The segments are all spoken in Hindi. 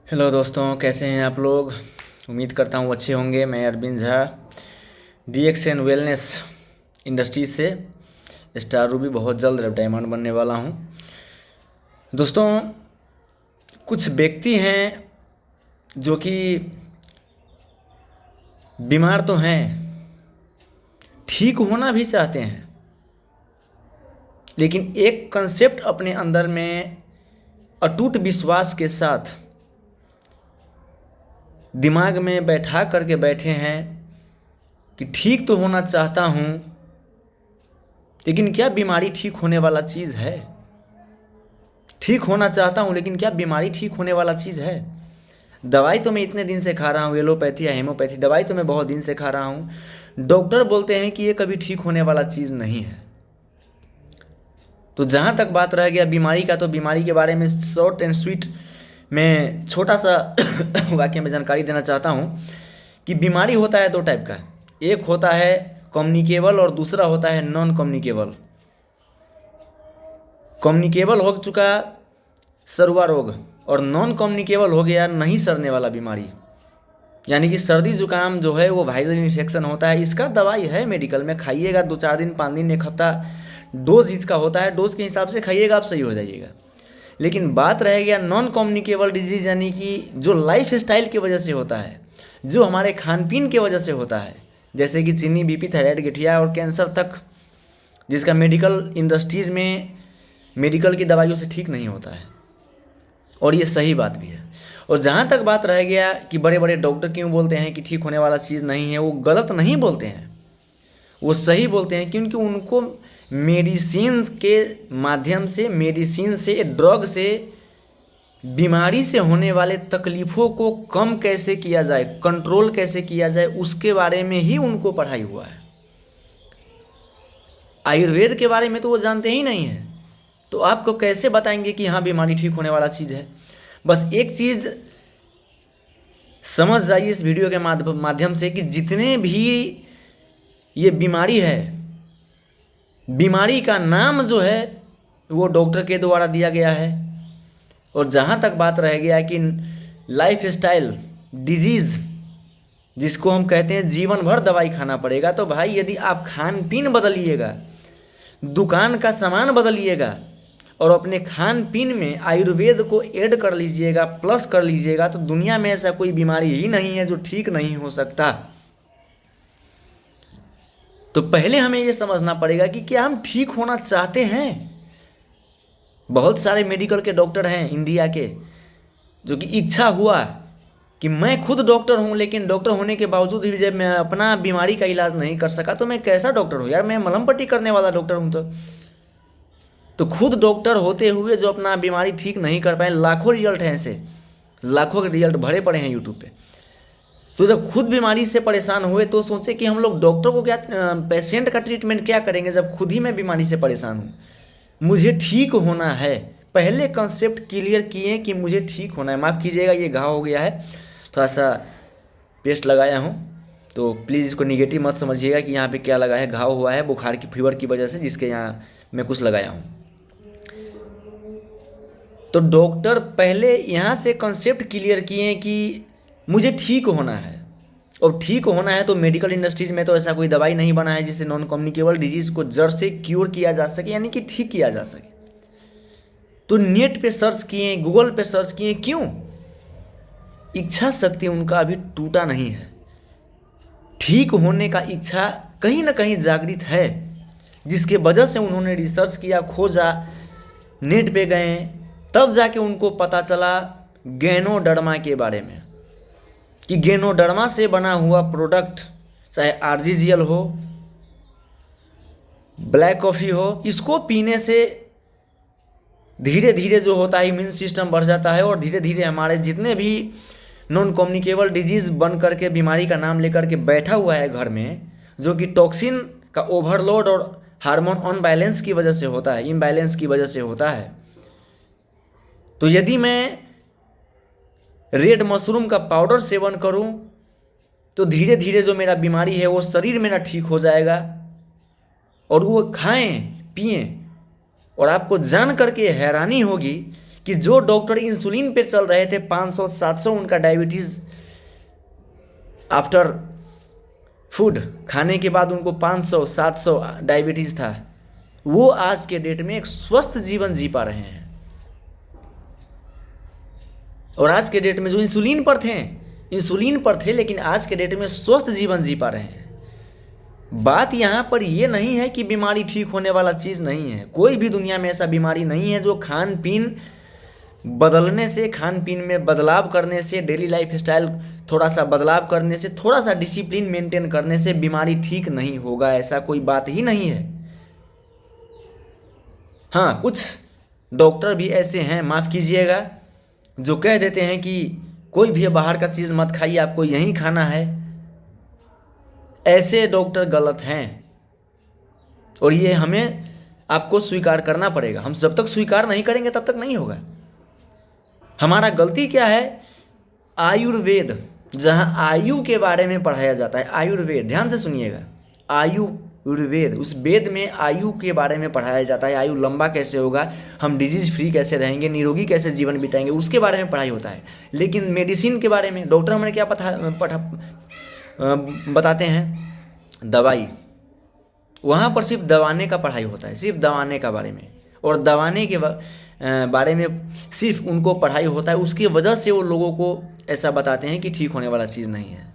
हेलो दोस्तों, कैसे हैं आप लोग। उम्मीद करता हूँ अच्छे होंगे। मैं Arvind Jha, DX and wellness industries से स्टार रूबी बहुत जल्द डायमंड बनने वाला हूँ। दोस्तों, कुछ व्यक्ति हैं जो कि बीमार तो हैं, ठीक होना भी चाहते हैं, लेकिन एक कंसेप्ट अपने अंदर में अटूट विश्वास के साथ दिमाग में बैठा करके बैठे हैं कि ठीक तो होना चाहता हूँ, लेकिन क्या बीमारी ठीक होने वाला चीज़ है। ठीक होना चाहता हूँ, लेकिन क्या बीमारी ठीक होने वाला चीज़ है। दवाई तो मैं इतने दिन से खा रहा हूँ, एलोपैथी या हेमोपैथी दवाई तो मैं बहुत दिन से खा रहा हूँ। डॉक्टर बोलते हैं कि ये कभी ठीक होने वाला चीज़ नहीं है। तो जहाँ तक बात रह गया बीमारी का, तो बीमारी के बारे में शॉर्ट एंड स्वीट मैं छोटा सा वाक्य में जानकारी देना चाहता हूँ कि बीमारी होता है दो टाइप का। एक होता है कम्युनिकेबल और दूसरा होता है नॉन कम्युनिकेबल। कम्युनिकेबल हो चुका सरुआ रोग, और नॉन कम्युनिकेबल हो गया नहीं सड़ने वाला बीमारी। यानी कि सर्दी जुकाम जो है वो वायरल इन्फेक्शन होता है। इसका दवाई है मेडिकल में, खाइएगा 2-4 दिन 5 दिन 1 हफ्ता, डोज इसका होता है, डोज के हिसाब से खाइएगा, आप सही हो जाइएगा। लेकिन बात रह गया नॉन कम्युनिकेबल डिजीज़, यानी कि जो लाइफ स्टाइल की वजह से होता है, जो हमारे खान पीन की वजह से होता है, जैसे कि चीनी, बीपी, थायराइड, गठिया और कैंसर तक, जिसका मेडिकल इंडस्ट्रीज़ में मेडिकल की दवाइयों से ठीक नहीं होता है। और ये सही बात भी है। और जहाँ तक बात रह गया कि बड़े बड़े डॉक्टर क्यों बोलते हैं कि ठीक होने वाला चीज़ नहीं है, वो गलत नहीं बोलते हैं, वो सही बोलते हैं, क्योंकि उनको मेडिसिन के माध्यम से, मेडिसिन से, ड्रग से बीमारी से होने वाले तकलीफ़ों को कम कैसे किया जाए, कंट्रोल कैसे किया जाए, उसके बारे में ही उनको पढ़ाई हुआ है। आयुर्वेद के बारे में तो वो जानते ही नहीं हैं, तो आपको कैसे बताएंगे कि हाँ बीमारी ठीक होने वाला चीज़ है। बस एक चीज़ समझ जाइए इस वीडियो के माध्यम से कि जितने भी ये बीमारी है, बीमारी का नाम जो है वो डॉक्टर के द्वारा दिया गया है। और जहाँ तक बात रह गया कि लाइफ स्टाइल डिजीज़, जिसको हम कहते हैं जीवन भर दवाई खाना पड़ेगा, तो भाई यदि आप खान पीन बदलिएगा, दुकान का सामान बदलिएगा और अपने खान पीन में आयुर्वेद को ऐड कर लीजिएगा, प्लस कर लीजिएगा, तो दुनिया में ऐसा कोई बीमारी ही नहीं है जो ठीक नहीं हो सकता। तो पहले हमें ये समझना पड़ेगा कि क्या हम ठीक होना चाहते हैं। बहुत सारे मेडिकल के डॉक्टर हैं इंडिया के, जो कि इच्छा हुआ कि मैं खुद डॉक्टर हूँ, लेकिन डॉक्टर होने के बावजूद भी जब मैं अपना बीमारी का इलाज नहीं कर सका, तो मैं कैसा डॉक्टर हूँ यार, मैं मलहम पट्टी करने वाला डॉक्टर हूँ। तो खुद डॉक्टर होते हुए जो अपना बीमारी ठीक नहीं कर पाए, लाखों रिजल्ट हैं ऐसे, लाखों के रिजल्ट भरे पड़े हैं यूट्यूब पे। तो जब खुद बीमारी से परेशान हुए तो सोचे कि हम लोग डॉक्टर को क्या, पेशेंट का ट्रीटमेंट क्या करेंगे, जब खुद ही मैं बीमारी से परेशान हूँ, मुझे ठीक होना है। पहले कंसेप्ट क्लियर किए कि मुझे ठीक होना है। माफ़ कीजिएगा, ये घाव हो गया है, थोड़ा सा पेस्ट लगाया हूँ, तो प्लीज़ इसको निगेटिव मत समझिएगा कि यहाँ पे क्या लगा है। घाव हुआ है बुखार की, फीवर की वजह से, जिसके यहाँ मैं कुछ लगाया हूँ। तो डॉक्टर पहले यहाँ से कंसेप्ट क्लियर किए कि मुझे ठीक होना है, और ठीक होना है तो मेडिकल इंडस्ट्रीज में तो ऐसा कोई दवाई नहीं बना है जिससे नॉन कम्युनिकेबल डिजीज़ को जड़ से क्योर किया जा सके, यानी कि ठीक किया जा सके। तो नेट पे सर्च किए, गूगल पे सर्च किए, क्यों? इच्छा शक्ति उनका अभी टूटा नहीं है। ठीक होने का इच्छा कहीं ना कहीं जागृत है, जिसके वजह से उन्होंने रिसर्च किया, खोजा, नेट पे गए, तब जाके उनको पता चला गैनोडर्मा के बारे में, कि गैनोडर्मा से बना हुआ प्रोडक्ट, चाहे आरजीजीएल हो, ब्लैक कॉफ़ी हो, इसको पीने से धीरे धीरे जो होता है इम्यून सिस्टम बढ़ जाता है, और धीरे धीरे हमारे जितने भी नॉन कम्युनिकेबल डिजीज़ बन करके बीमारी का नाम लेकर के बैठा हुआ है घर में, जो कि टॉक्सिन का ओवरलोड और हार्मोन अनबैलेंस की वजह से होता है, इम्बैलेंस की वजह से होता है। तो यदि मैं रेड मशरूम का पाउडर सेवन करूं, तो धीरे धीरे जो मेरा बीमारी है वो शरीर मेरा ठीक हो जाएगा। और वो खाएं, पिएं, और आपको जान करके हैरानी होगी कि जो डॉक्टर इंसुलिन पे चल रहे थे 500-700 उनका डायबिटीज़ आफ्टर फूड खाने के बाद उनको 500-700 डायबिटीज़ था, वो आज के डेट में एक स्वस्थ जीवन जी पा रहे हैं। और आज के डेट में जो इंसुलिन पर थे लेकिन आज के डेट में स्वस्थ जीवन जी पा रहे हैं। बात यहाँ पर ये नहीं है कि बीमारी ठीक होने वाला चीज़ नहीं है। कोई भी दुनिया में ऐसा बीमारी नहीं है जो खान पीन बदलने से, खान पीन में बदलाव करने से, डेली लाइफ स्टाइल थोड़ा सा बदलाव करने से, थोड़ा सा डिसिप्लिन मेंटेन करने से बीमारी ठीक नहीं होगा। ऐसा कोई बात ही नहीं है। हाँ, कुछ डॉक्टर भी ऐसे हैं, माफ़ कीजिएगा, जो कह देते हैं कि कोई भी बाहर का चीज़ मत खाइए, आपको यहीं खाना है। ऐसे डॉक्टर गलत हैं और ये हमें आपको स्वीकार करना पड़ेगा। हम जब तक स्वीकार नहीं करेंगे तब तक नहीं होगा। हमारा गलती क्या है? आयुर्वेद, जहाँ आयु के बारे में पढ़ाया जाता है, आयुर्वेद, ध्यान से सुनिएगा, आयुर्वेद, उस वेद में आयु के बारे में पढ़ाया जाता है। आयु लंबा कैसे होगा, हम डिजीज फ्री कैसे रहेंगे, निरोगी कैसे जीवन बिताएंगे, उसके बारे में पढ़ाई होता है। लेकिन मेडिसिन के बारे में डॉक्टर हमें क्या बताते हैं? दवाई। वहाँ पर सिर्फ दवाने का पढ़ाई होता है, सिर्फ दवाने का बारे में, और दवाने के बारे में सिर्फ उनको पढ़ाई होता है। उसकी वजह से वो लोगों को ऐसा बताते हैं कि ठीक होने वाला चीज़ नहीं है।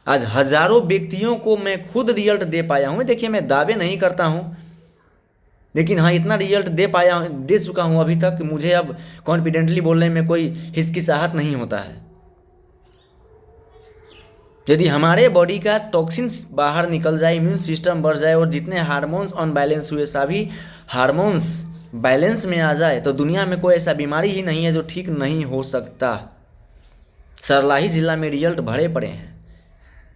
आज हजारों व्यक्तियों को मैं खुद रिजल्ट दे पाया हूँ। देखिए, मैं दावे नहीं करता हूँ, लेकिन हाँ, इतना रिजल्ट दे चुका हूँ अभी तक, मुझे अब कॉन्फिडेंटली बोलने में कोई हिचकिचाहट नहीं होता है। यदि हमारे बॉडी का टॉक्सिन्स बाहर निकल जाए, इम्यून सिस्टम बढ़ जाए और जितने हार्मोन्स अनबैलेंस हुए सभी हार्मोन्स बैलेंस में आ जाए, तो दुनिया में कोई ऐसा बीमारी ही नहीं है जो ठीक नहीं हो सकता। सरलाही जिला में रिजल्ट भरे पड़े हैं,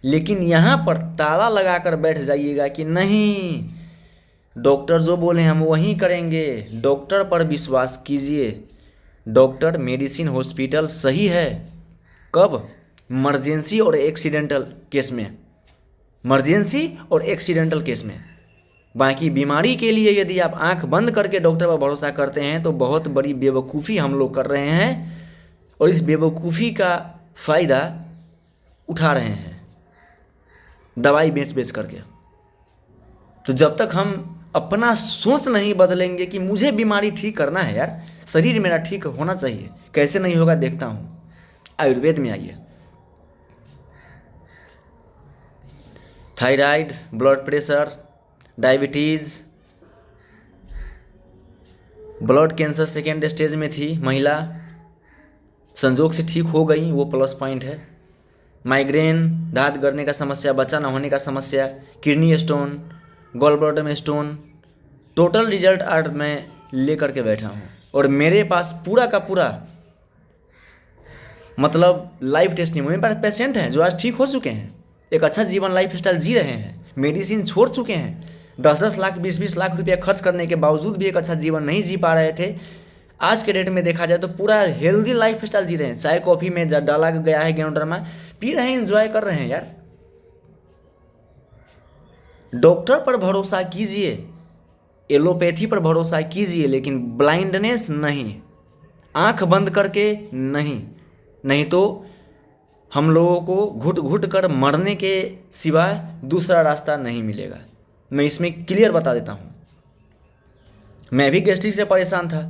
लेकिन यहाँ पर ताला लगाकर बैठ जाइएगा कि नहीं, डॉक्टर जो बोले हम वही करेंगे। डॉक्टर पर विश्वास कीजिए। डॉक्टर, मेडिसिन, हॉस्पिटल सही है कब? इमरजेंसी और एक्सीडेंटल केस में, इमरजेंसी और एक्सीडेंटल केस में। बाकी बीमारी के लिए यदि आप आंख बंद करके डॉक्टर पर भरोसा करते हैं तो बहुत बड़ी बेवकूफ़ी हम लोग कर रहे हैं, और इस बेवकूफ़ी का फ़ायदा उठा रहे हैं दवाई बेच करके। तो जब तक हम अपना सोच नहीं बदलेंगे कि मुझे बीमारी ठीक करना है, यार शरीर मेरा ठीक होना चाहिए, कैसे नहीं होगा देखता हूँ। आयुर्वेद में आइए, thyroid, blood pressure, diabetes, blood cancer second stage में थी महिला, संजोग से ठीक हो गई, वो प्लस पॉइंट है। माइग्रेन, दांत गड़ने का समस्या, बच्चा न होने का समस्या, किडनी स्टोन, गॉल ब्लैडर में स्टोन, टोटल रिजल्ट आज मैं लेकर के बैठा हूँ। और मेरे पास पूरा का पूरा मतलब लाइफ टेस्टिंग, मेरे पास पेशेंट हैं जो आज ठीक हो चुके हैं, एक अच्छा जीवन लाइफ स्टाइल जी रहे हैं, मेडिसिन छोड़ चुके हैं, 10-10 लाख 20-20 लाख रुपया खर्च करने के बावजूद भी एक अच्छा जीवन नहीं जी पा रहे थे। आज के डेट में देखा जाए तो पूरा हेल्दी लाइफ स्टाइल जी रहे हैं। चाय कॉफ़ी में डाला गया है गेनोडर्मा, पी रहे हैं, एंजॉय कर रहे हैं। यार, डॉक्टर पर भरोसा कीजिए, एलोपैथी पर भरोसा कीजिए, लेकिन ब्लाइंडनेस नहीं, आंख बंद करके नहीं तो हम लोगों को घुट घुट कर मरने के सिवाय दूसरा रास्ता नहीं मिलेगा। मैं इसमें क्लियर बता देता हूँ। मैं भी गैस्ट्रिक से परेशान था,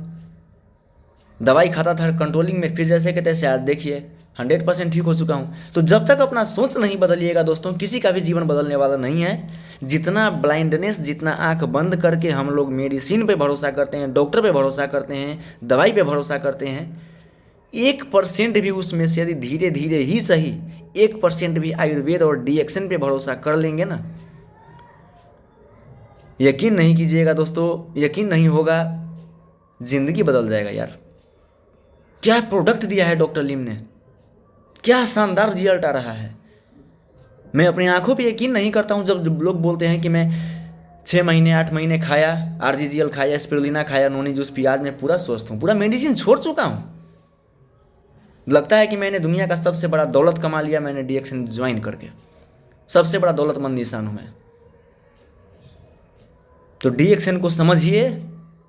दवाई खाता था कंट्रोलिंग में, फिर जैसे के तैसे आज देखिए 100% ठीक हो चुका हूँ। तो जब तक अपना सोच नहीं बदलिएगा दोस्तों, किसी का भी जीवन बदलने वाला नहीं है। जितना ब्लाइंडनेस, जितना आंख बंद करके हम लोग मेडिसिन पे भरोसा करते हैं, डॉक्टर पे भरोसा करते हैं, दवाई पे भरोसा करते हैं, 1% भी उसमें से यदि धीरे धीरे ही सही 1% भी आयुर्वेद और डीएक्शन पे भरोसा कर लेंगे ना, यकीन नहीं कीजिएगा दोस्तों, यकीन नहीं होगा, जिंदगी बदल जाएगा। यार, क्या प्रोडक्ट दिया है डॉक्टर लिम ने, क्या शानदार रिजल्ट आ रहा है। मैं अपनी आंखों पे यकीन नहीं करता हूँ जब लोग बोलते हैं कि मैं 6 महीने 8 महीने खाया, आरजीजीएल खाया, स्पिरुलिना खाया, नोनी जूस पिया, आज मैं पूरा स्वस्थ हूँ, पूरा मेडिसिन छोड़ चुका हूँ। लगता है कि मैंने दुनिया का सबसे बड़ा दौलत कमा लिया, मैंने डीएक्शन ज्वाइन करके, सबसे बड़ा दौलतमंद इंसान हूँ मैं। तो डीएक्शन को समझिए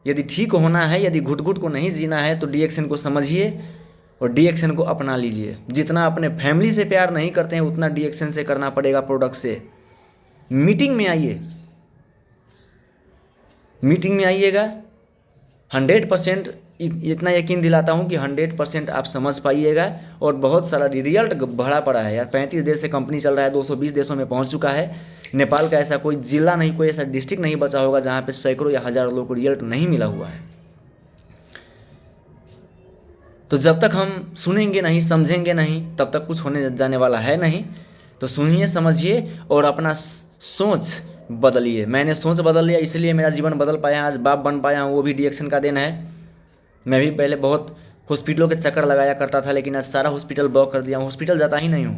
यदि ठीक होना है, यदि घुट घुट को नहीं जीना है तो DXN को समझिए और DXN को अपना लीजिए। जितना अपने फैमिली से प्यार नहीं करते हैं उतना DXN से करना पड़ेगा, प्रोडक्ट से। मीटिंग में आइए, मीटिंग में आइएगा, 100% इतना यकीन दिलाता हूँ कि 100% आप समझ पाइएगा। और बहुत सारा रिजल्ट बढ़ा पड़ा है यार, 35 देश से कंपनी चल रहा है, 220 देशों में पहुँच चुका है। नेपाल का ऐसा कोई जिला नहीं, कोई ऐसा डिस्ट्रिक्ट नहीं बचा होगा जहाँ पे सैकड़ों या हज़ारों लोगों को रिजल्ट नहीं मिला हुआ है। तो जब तक हम सुनेंगे नहीं, समझेंगे नहीं, तब तक कुछ होने जाने वाला है नहीं। तो सुनिए, समझिए और अपना सोच बदलिए। मैंने सोच बदल लिया, इसलिए मेरा जीवन बदल पाया, आज बाप बन पाया हूँ, वो भी DXN का देन है। मैं भी पहले बहुत हॉस्पिटलों के चक्कर लगाया करता था, लेकिन आज सारा हॉस्पिटल ब्लॉक कर दिया हूँ, हॉस्पिटल जाता ही नहीं हूँ,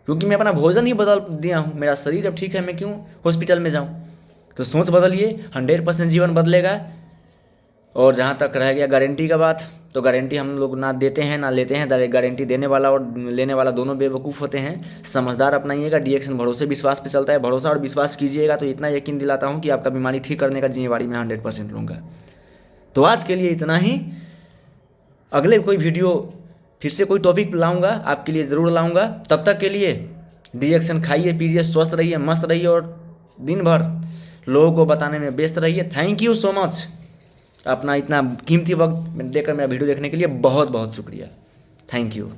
क्योंकि मैं अपना भोजन ही बदल दिया हूँ। मेरा शरीर अब ठीक है, मैं क्यों हॉस्पिटल में जाऊँ। तो सोच बदलिए, 100% जीवन बदलेगा। और जहाँ तक रह गया गारंटी का बात, तो गारंटी हम लोग ना देते हैं ना लेते हैं। गारंटी देने वाला और लेने वाला दोनों बेवकूफ़ होते हैं। समझदार अपनाइएगा। DXN भरोसे विश्वास पे चलता है, भरोसा और विश्वास कीजिएगा तो इतना यकीन दिलाता हूँ कि आपका बीमारी ठीक करने का जिम्मेवारी मैं 100% लूँगा। तो आज के लिए इतना ही। अगले कोई वीडियो फिर से कोई टॉपिक लाऊंगा, आपके लिए ज़रूर लाऊंगा। तब तक के लिए DXN खाइए, पीजिए, स्वस्थ रहिए, मस्त रहिए और दिन भर लोगों को बताने में व्यस्त रहिए। Thank you so much. अपना इतना कीमती वक्त देकर मेरा वीडियो देखने के लिए बहुत बहुत शुक्रिया। Thank you.